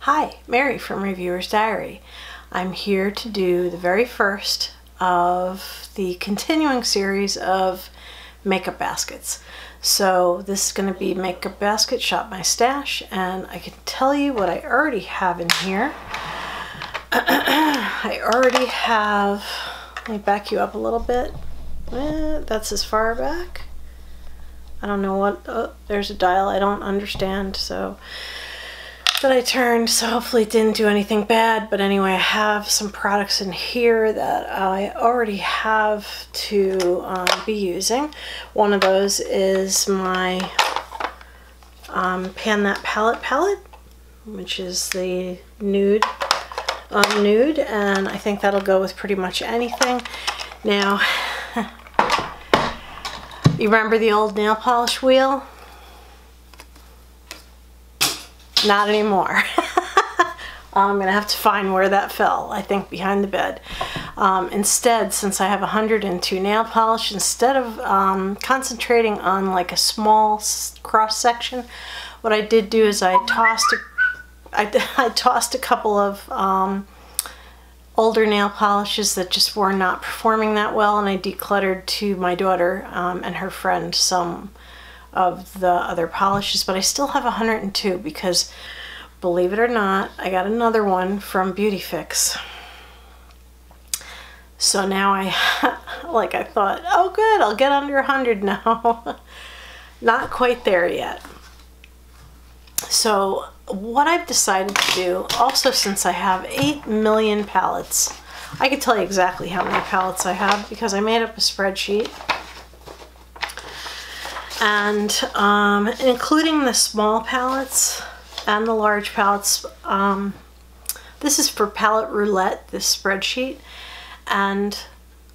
Hi, Mary from Reviewer's Diary. I'm here to do the very first of the continuing series of makeup baskets. So this is going to be makeup basket, shop my stash, and I can tell you what I already have in here. I already have, let me back you up a little bit. That's as far back. I don't know what, oh, there's a dial I don't understand, so that I turned, so hopefully it didn't do anything bad. But anyway, I have some products in here that I already have to be using. One of those is my Pan That palette, which is the nude, and I think that'll go with pretty much anything. Now, you remember the old nail polish wheel? Not anymore. I'm gonna have to find where that fell. I think behind the bed. Instead, since I have 102 nail polish, instead of concentrating on like a small cross section, what I did do is I tossed a couple of older nail polishes that just were not performing that well, and I decluttered to my daughter and her friend some of the other polishes, but I still have 102 because, believe it or not, I got another one from Beauty Fix. So now I thought, oh good, I'll get under 100 now. Not quite there yet. So what I've decided to do, also since I have 8 million palettes, I can tell you exactly how many palettes I have because I made up a spreadsheet. And including the small palettes and the large palettes, this is for palette roulette, this spreadsheet, and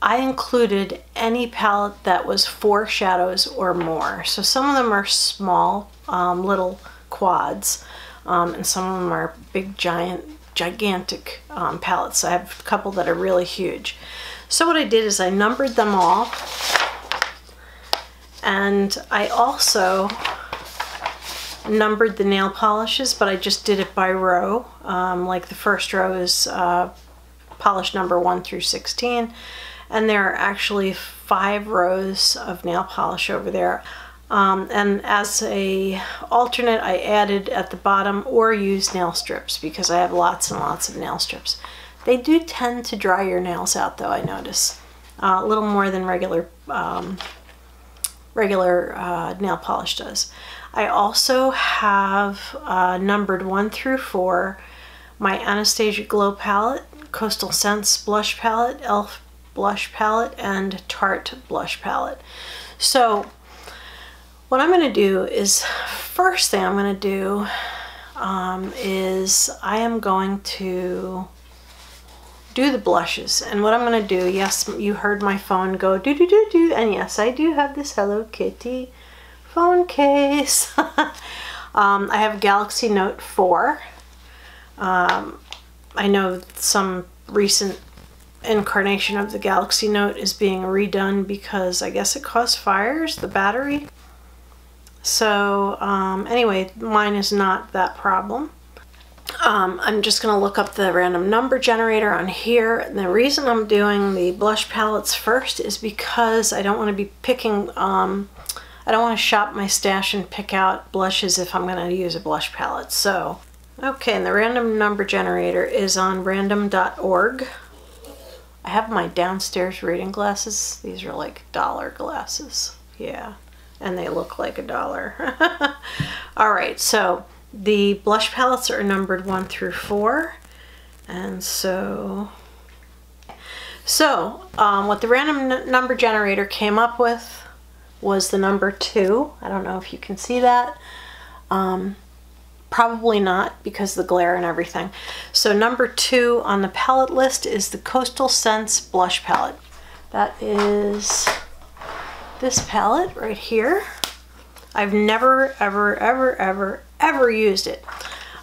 I included any palette that was 4 shadows or more. So some of them are small, little quads, and some of them are big, gigantic palettes. I have a couple that are really huge. So what I did is I numbered them all. And I also numbered the nail polishes, but I just did it by row. Like the first row is polish number 1 through 16, and there are actually 5 rows of nail polish over there. And as a alternate, I added at the bottom or used nail strips because I have lots and lots of nail strips. They do tend to dry your nails out, though, I notice. A little more than regular nail polish does. I also have numbered 1 through 4 my Anastasia Glow palette, Coastal Scents blush palette, Elf blush palette, and Tarte blush palette. So what I'm going to do is, first thing I'm going to do is I am going to do the blushes. And what I'm going to do, yes, you heard my phone go do do do do, and yes, I do have this Hello Kitty phone case. I have Galaxy Note 4. I know some recent incarnation of the Galaxy Note is being redone because I guess it caused fires, the battery. So anyway, mine is not that problem. I'm just going to look up the random number generator on here. And the reason I'm doing the blush palettes first is because I don't want to be picking, I don't want to shop my stash and pick out blushes if I'm going to use a blush palette. So, okay, and the random number generator is on random.org. I have my downstairs reading glasses. These are like $1 glasses. Yeah, and they look like $1. All right, so the blush palettes are numbered 1 through 4, and so what the random number generator came up with was the number 2. I don't know if you can see that. Probably not because of the glare and everything. So number 2 on the palette list is the Coastal Scents blush palette. That is this palette right here. I've never, ever used it.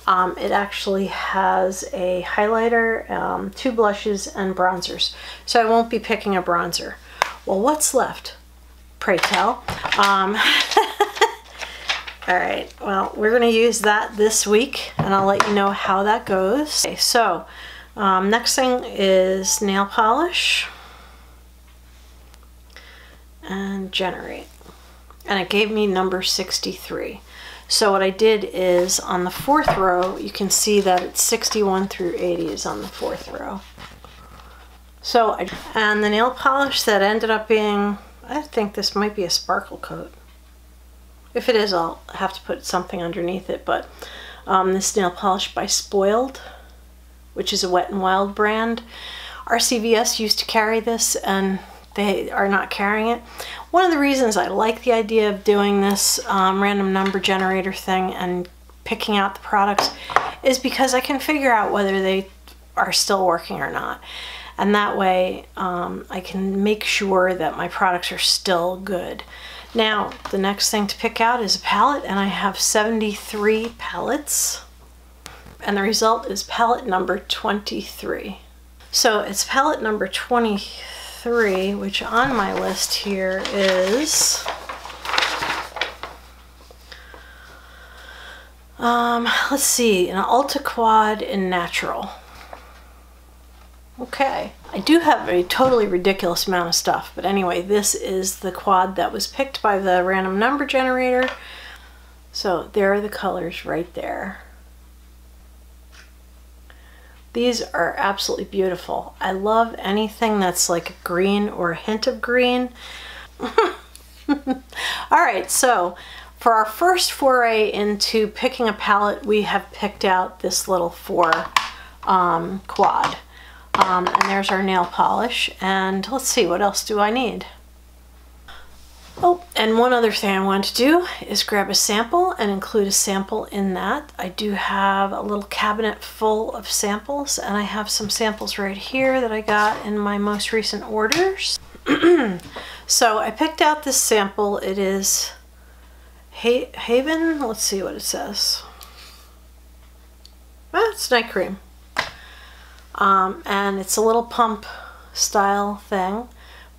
It actually has a highlighter, 2 blushes, and bronzers. So I won't be picking a bronzer. Well, what's left? Pray tell. Alright, well, we're going to use that this week, and I'll let you know how that goes. Okay, so, next thing is nail polish. And generate. And it gave me number 63. So what I did is, on the 4th row, you can see that it's 61 through 80 is on the 4th row. So, and the nail polish that ended up being, I think this might be a sparkle coat. If it is, I'll have to put something underneath it, but this nail polish by Spoiled, which is a Wet n Wild brand. RCVS used to carry this, and they are not carrying it. One of the reasons I like the idea of doing this random number generator thing and picking out the products is because I can figure out whether they are still working or not. And that way I can make sure that my products are still good. Now, the next thing to pick out is a palette, and I have 73 palettes. And the result is palette number 23. So it's palette number 23, which on my list here is let's see, an Ulta Quad in Natural. Okay, I do have a totally ridiculous amount of stuff, but anyway, this is the quad that was picked by the random number generator. So there are the colors right there. These are absolutely beautiful. I love anything that's like a green or a hint of green. Alright, so for our first foray into picking a palette, we have picked out this little 4 quad. And there's our nail polish, and let's see, what else do I need? Oh, and one other thing I want to do is grab a sample and include a sample in that. I do have a little cabinet full of samples, and I have some samples right here that I got in my most recent orders. So I picked out this sample. It is Havnn, let's see what it says. Ah, it's night cream. And it's a little pump style thing,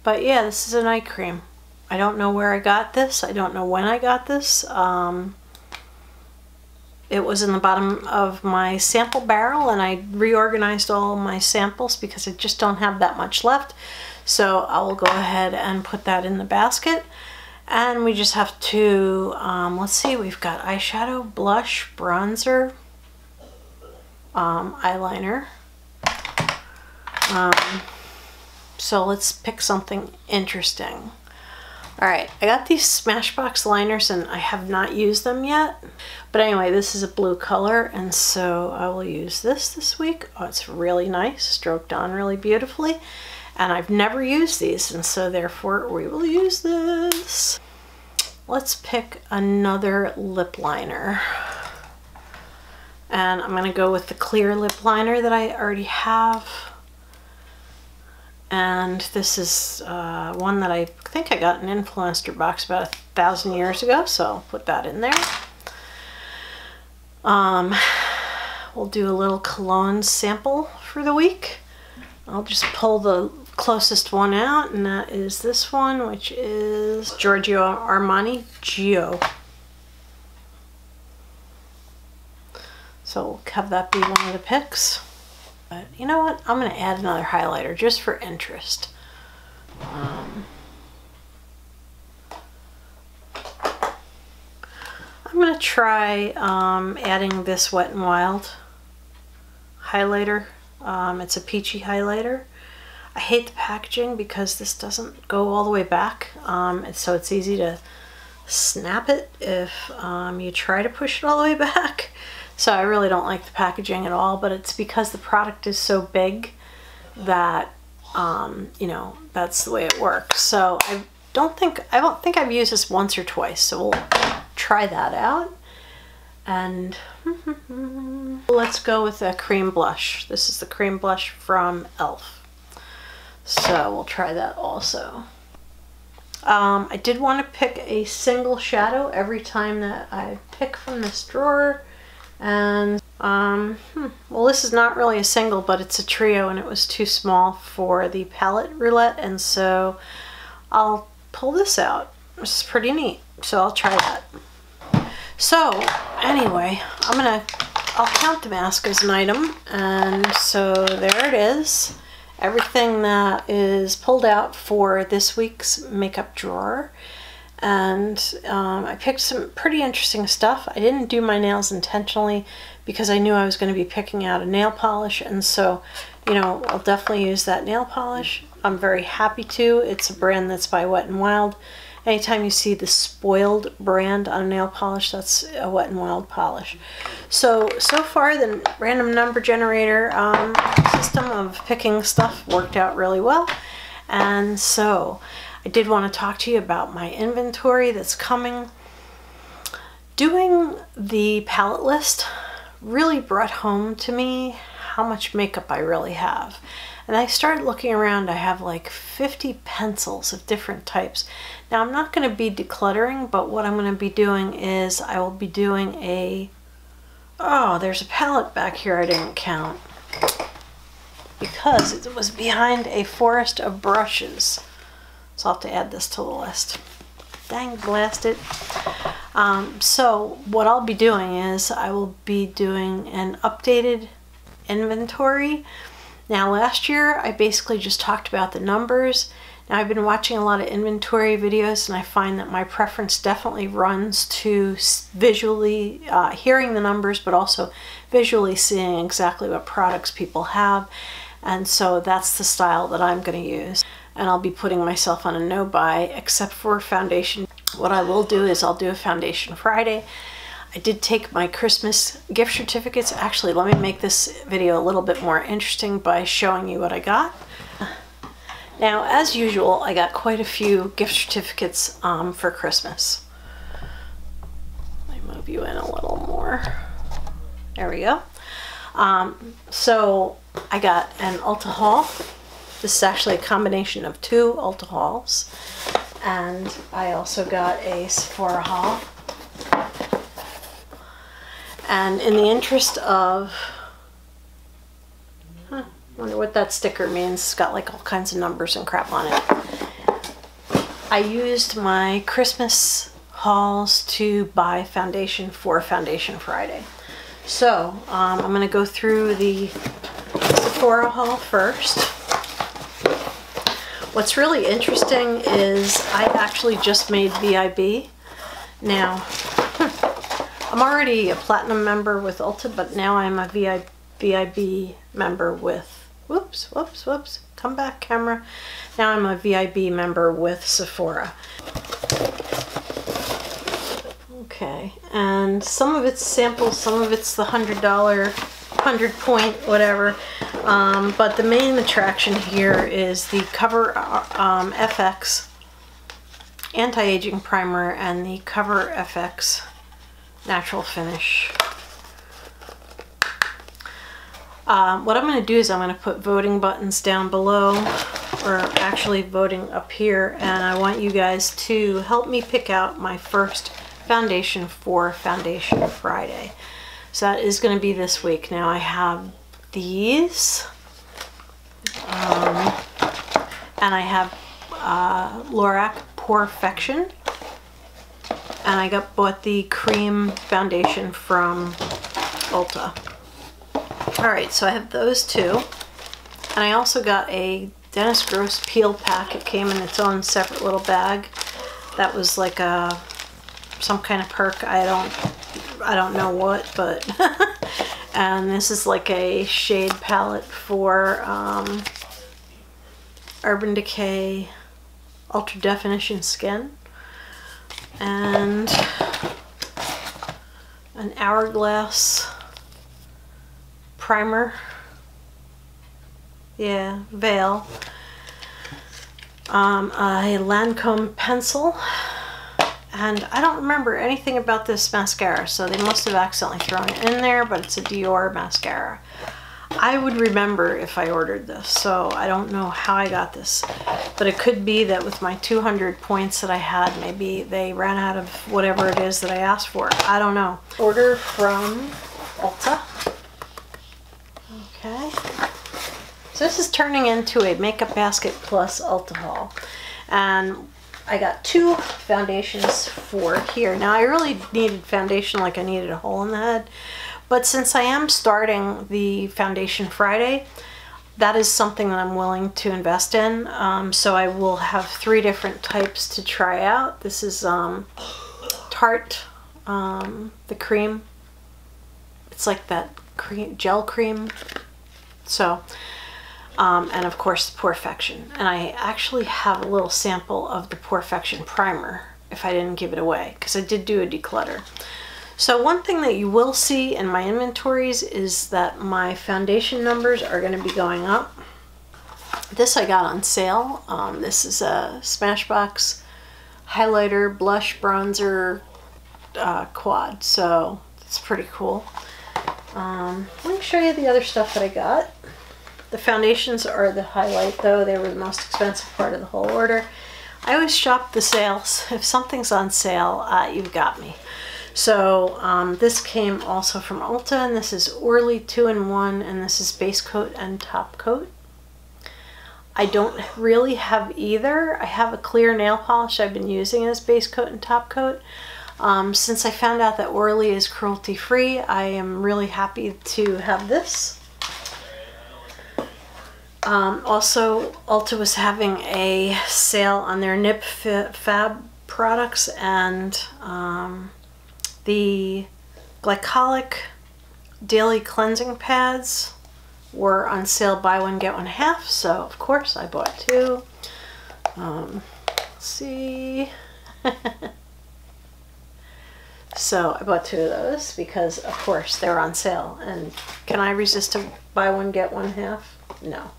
but yeah, this is a night cream. I don't know where I got this. I don't know when I got this. It was in the bottom of my sample barrel, and I reorganized all my samples because I just don't have that much left. So I will go ahead and put that in the basket, and we just have to, let's see, we've got eyeshadow, blush, bronzer, eyeliner. So let's pick something interesting. Alright, I got these Smashbox liners and I have not used them yet. But anyway, this is a blue color, and so I will use this week. Oh, it's really nice, stroked on really beautifully. And I've never used these, and so therefore we will use this. Let's pick another lip liner. And I'm going to go with the clear lip liner that I already have. And this is one that I think I got in an Influencer box about 1,000 years ago, so I'll put that in there. We'll do a little cologne sample for the week. I'll just pull the closest one out, and that is this one, which is Georgio Armani Gio. So we'll have that be one of the picks. But you know what? I'm going to add another highlighter just for interest. I'm going to try adding this Wet n Wild highlighter. It's a peachy highlighter. I hate the packaging because this doesn't go all the way back, so it's easy to snap it if you try to push it all the way back. So I really don't like the packaging at all, but it's because the product is so big that, you know, that's the way it works. So I don't think I've used this once or twice, so we'll try that out. And let's go with a cream blush. This is the cream blush from e.l.f. So we'll try that also. I did want to pick a single shadow every time that I pick from this drawer. And well, this is not really a single, but it's a trio, and it was too small for the palette roulette, and so I'll pull this out. This is pretty neat, so I'll try that. So anyway, I'll count the mask as an item, and so there it is. Everything that is pulled out for this week's makeup drawer. And I picked some pretty interesting stuff. I didn't do my nails intentionally because I knew I was going to be picking out a nail polish, and so, you know, I'll definitely use that nail polish. I'm very happy to. It's a brand that's by Wet n Wild. Anytime you see the Spoiled brand on a nail polish, that's a Wet n Wild polish. So far the random number generator system of picking stuff worked out really well. And so I did want to talk to you about my inventory that's coming. Doing the palette list really brought home to me how much makeup I really have. And I started looking around. I have like 50 pencils of different types. Now I'm not going to be decluttering, but what I'm going to be doing is I will be doing a... Oh, there's a palette back here I didn't count because it was behind a forest of brushes. So I'll have to add this to the list. Dang, blast it. So what I'll be doing is I will be doing an updated inventory. Now last year I basically just talked about the numbers. Now I've been watching a lot of inventory videos, and I find that my preference definitely runs to visually hearing the numbers, but also visually seeing exactly what products people have. And so that's the style that I'm going to use. And I'll be putting myself on a no buy except for foundation. What I will do is I'll do a foundation Friday. I did take my Christmas gift certificates. Actually, let me make this video a little bit more interesting by showing you what I got. Now, as usual, I got quite a few gift certificates for Christmas. Let me move you in a little more. There we go. So I got an Ulta haul. This is actually a combination of 2 Ulta hauls. And I also got a Sephora haul. And in the interest of... wonder what that sticker means. It's got like all kinds of numbers and crap on it. I used my Christmas hauls to buy foundation for Foundation Friday. So I'm going to go through the Sephora haul first. What's really interesting is I actually just made VIB. Now, I'm already a platinum member with Ulta, but now I'm a VIB member with, whoops, come back camera. Now I'm a VIB member with Sephora. Okay, and some of it's samples, some of it's the $100, 100 point, whatever. But the main attraction here is the Cover FX Anti-Aging Primer and the Cover FX Natural Finish. What I'm going to do is I'm going to put voting buttons down below, or actually voting up here, and I want you guys to help me pick out my first foundation for Foundation Friday. So that is going to be this week. Now I have these, and I have Lorac Perfection, and I bought the cream foundation from Ulta. Alright, so I have those 2, and I also got a Dennis Gross peel pack. It came in its own separate little bag. That was like some kind of perk. I don't know what, but and this is like a shade palette for Urban Decay Ultra Definition Skin, and an Hourglass primer, yeah, veil, a Lancome pencil, and I don't remember anything about this mascara, so they must have accidentally thrown it in there, but it's a Dior mascara. I would remember if I ordered this, so I don't know how I got this, but it could be that with my 200 points that I had, maybe they ran out of whatever it is that I asked for. I don't know. Order from Ulta. Okay, so this is turning into a Makeup Basket Plus Ulta haul, and I got 2 foundations for here. Now I really needed foundation, like I needed a hole in the head, but since I am starting the Foundation Friday, that is something that I'm willing to invest in. So I will have 3 different types to try out. This is Tarte, the cream. It's like that cream, gel cream. So, and of course Perfection. And I actually have a little sample of the Perfection primer if I didn't give it away, because I did do a declutter. So one thing that you will see in my inventories is that my foundation numbers are going to be going up. This I got on sale. This is a Smashbox highlighter, blush, bronzer quad. So it's pretty cool. Let me show you the other stuff that I got. The foundations are the highlight though. They were the most expensive part of the whole order. I always shop the sales. If something's on sale, you've got me. So this came also from Ulta, and this is Orly 2-in-1, and this is base coat and top coat. I don't really have either. I have a clear nail polish I've been using as base coat and top coat. Since I found out that Orly is cruelty free, I am really happy to have this. Also, Ulta was having a sale on their Nip Fab products, and the glycolic daily cleansing pads were on sale, buy one get one half, so of course I bought 2. Let's see. So I bought 2 of those because of course they were on sale, and can I resist a buy one get one half? No.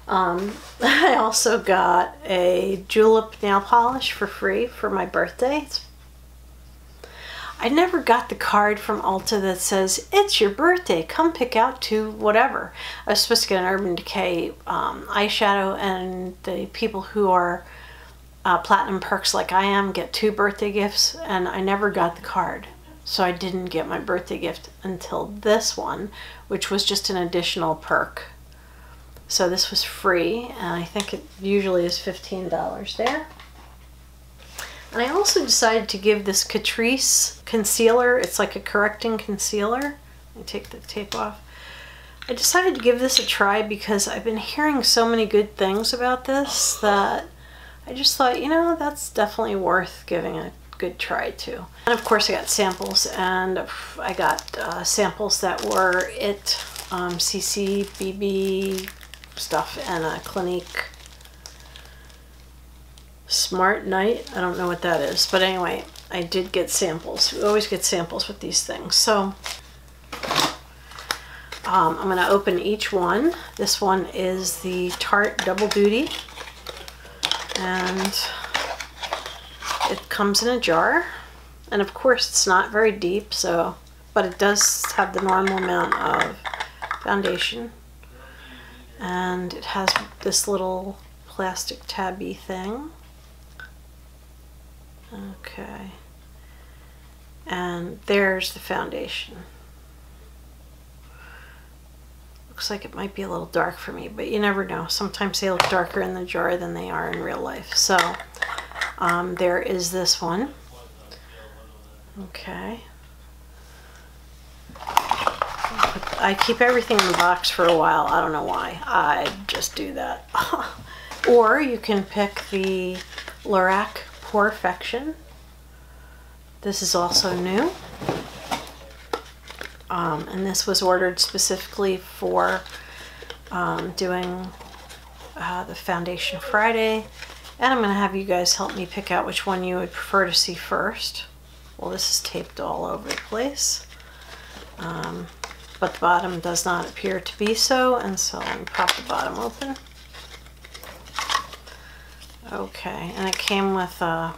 I also got a julep nail polish for free for my birthday. I never got the card from Ulta that says, it's your birthday, come pick out 2 whatever. I was supposed to get an Urban Decay eyeshadow, and the people who are platinum perks like I am get 2 birthday gifts, and I never got the card. So I didn't get my birthday gift until this one, which was just an additional perk. So this was free, and I think it usually is $15 there. And I also decided to give this Catrice concealer, it's like a correcting concealer. Let me take the tape off. I decided to give this a try because I've been hearing so many good things about this that I just thought, you know, that's definitely worth giving a good try to. And of course I got samples, and I got samples that were it, CC, BB stuff, and a Clinique Smart Night. I don't know what that is, but anyway, I did get samples. We always get samples with these things. So I'm going to open each one. This one is the Tarte Double Duty, and it comes in a jar, and of course it's not very deep, so, but it does have the normal amount of foundation, and it has this little plastic tabby thing. Okay, and there's the foundation. Looks like it might be a little dark for me, but you never know. Sometimes they look darker in the jar than they are in real life. So there is this one. Okay. I keep everything in the box for a while. I don't know why. I just do that. Or you can pick the Lorac Perfection. This is also new. And this was ordered specifically for doing the Foundation Friday. And I'm going to have you guys help me pick out which one you would prefer to see first. Well, this is taped all over the place. But the bottom does not appear to be so, and so let me pop the bottom open. Okay, and it came with a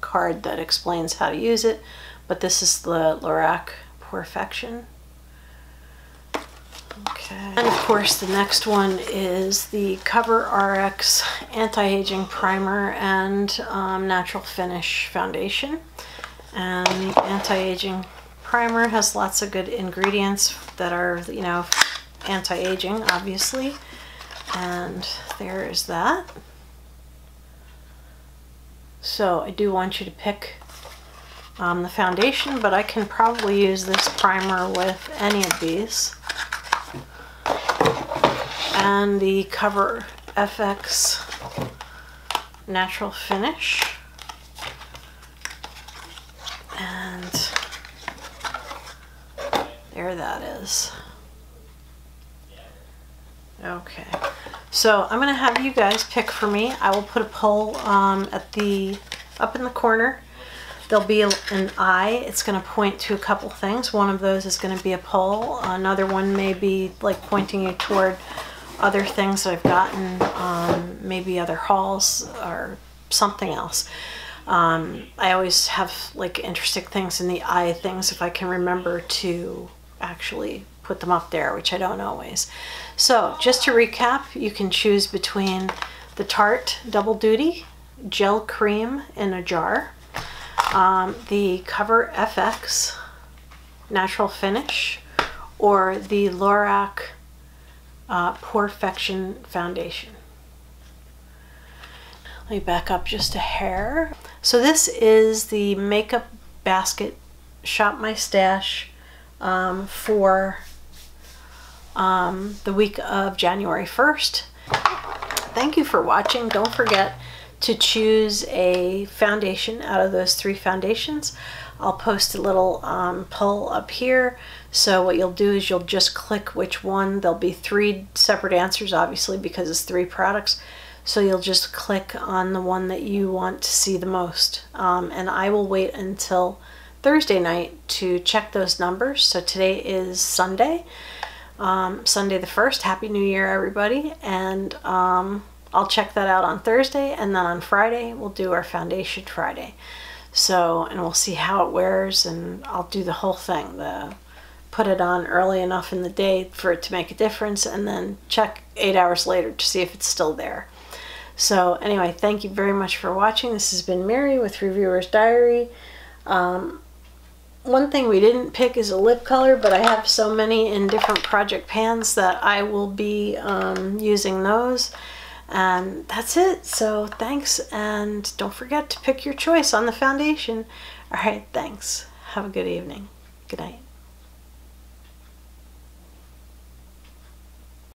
card that explains how to use it, but this is the Lorac Perfection. Okay, and of course the next one is the Cover RX Anti-Aging Primer and Natural Finish Foundation. And the Anti-Aging Primer has lots of good ingredients that are, you know, anti-aging, obviously. And there is that. So I do want you to pick the foundation, but I can probably use this primer with any of these. And the Cover FX Natural Finish. And there that is. Okay, so I'm gonna have you guys pick for me. I will put a poll up in the corner. There'll be an eye. It's gonna point to a couple things. One of those is gonna be a poll. Another one may be like pointing you toward other things that I've gotten, maybe other hauls or something else. I always have like interesting things in the eye things if I can remember to actually put them up there, which I don't always. So just to recap, you can choose between the Tarte Double Duty Gel Cream in a jar, the Cover FX Natural Finish, or the Lorac Perfection Foundation. Let me back up just a hair. So this is the Makeup Basket Shop My Stash for the week of January 1st. Thank you for watching. Don't forget to choose a foundation out of those 3 foundations. I'll post a little poll up here. So what you'll do is you'll just click which one. There'll be 3 separate answers, obviously, because it's 3 products. So you'll just click on the one that you want to see the most. And I will wait until Thursday night to check those numbers. So today is Sunday, Sunday the 1st. Happy New Year, everybody. And I'll check that out on Thursday. And then on Friday, we'll do our Foundation Friday. So, and we'll see how it wears, and I'll do the whole thing. Put it on early enough in the day for it to make a difference, and then check 8 hours later to see if it's still there. So anyway, thank you very much for watching. This has been Mary with Reviewer's Diary. One thing we didn't pick is a lip color, but I have so many in different project pans that I will be using those. And that's it. So thanks, and don't forget to pick your choice on the foundation. All right, thanks. Have a good evening. Good night.